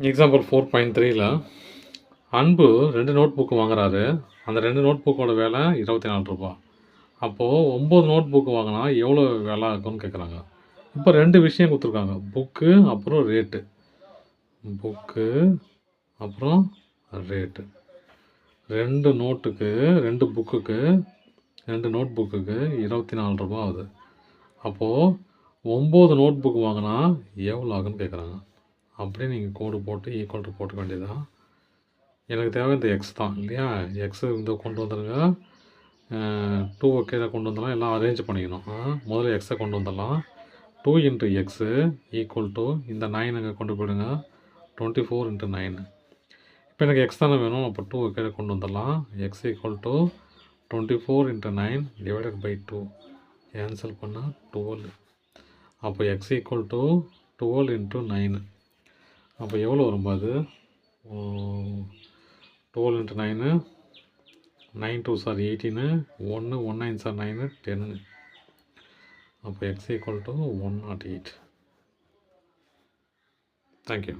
Example 4.3ல அன்பு 2 note book வாங்குறாரு. அந்த 2 நோட் புக்கோட விலை ரூ. 24. அப்போது 9 நோட் புக்கு வாங்கினா எவ்வளோ விலை ஆகும்னு கேட்குறாங்க. இப்போ 2 விஷயம் கொடுத்துருக்காங்க. புக்கு அப்புறம் ரேட்டு. புக்கு அப்புறம் ரேட்டு. 2 நோட்டுக்கு 2 புக்குக்கு 2 நோட் புக்குக்கு ரூ. 24 ஆகுது. அப்போது 9 நோட் புக் வாங்கினா எவ்வளோ ஆகுன்னு கேட்குறாங்க. அப்படியே நீங்கள் கோடு போட்டு ஈக்குவல் டு போட்டுக்க வேண்டியதான். எனக்கு தேவை இந்த எக்ஸ் தான் இல்லையா? எக்ஸு இந்த கொண்டு வந்துடுங்க. 2 கீழே கொண்டு வந்துடலாம். எல்லாம் அரேஞ்ச் பண்ணிக்கணும். முதல்ல எக்ஸை கொண்டு வந்துடலாம். 2 இன்ட்டு எக்ஸு ஈக்குவல் டு இந்த 9 அங்கே கொண்டு போயிடுங்க. 24 இன்ட்டு 9. இப்போ எனக்கு எக்ஸ் தானே வேணும். அப்போ 2 கீழே கொண்டு வந்துடலாம். X equal to 24 into 9 divided by 2. Cancel பண்ணால் 12. அப்போ எக்ஸ் ஈக்குவல் டு 12 இன்ட்டு 9. அப்போ எவ்வளோ வரும் அது? 12 இன்ட்டு 9 9 2 சார் 18 1 1 9 சார் 9 10. அப்போ எக்ஸ் ஈக்குவல் டு 108. தேங்க்யூ.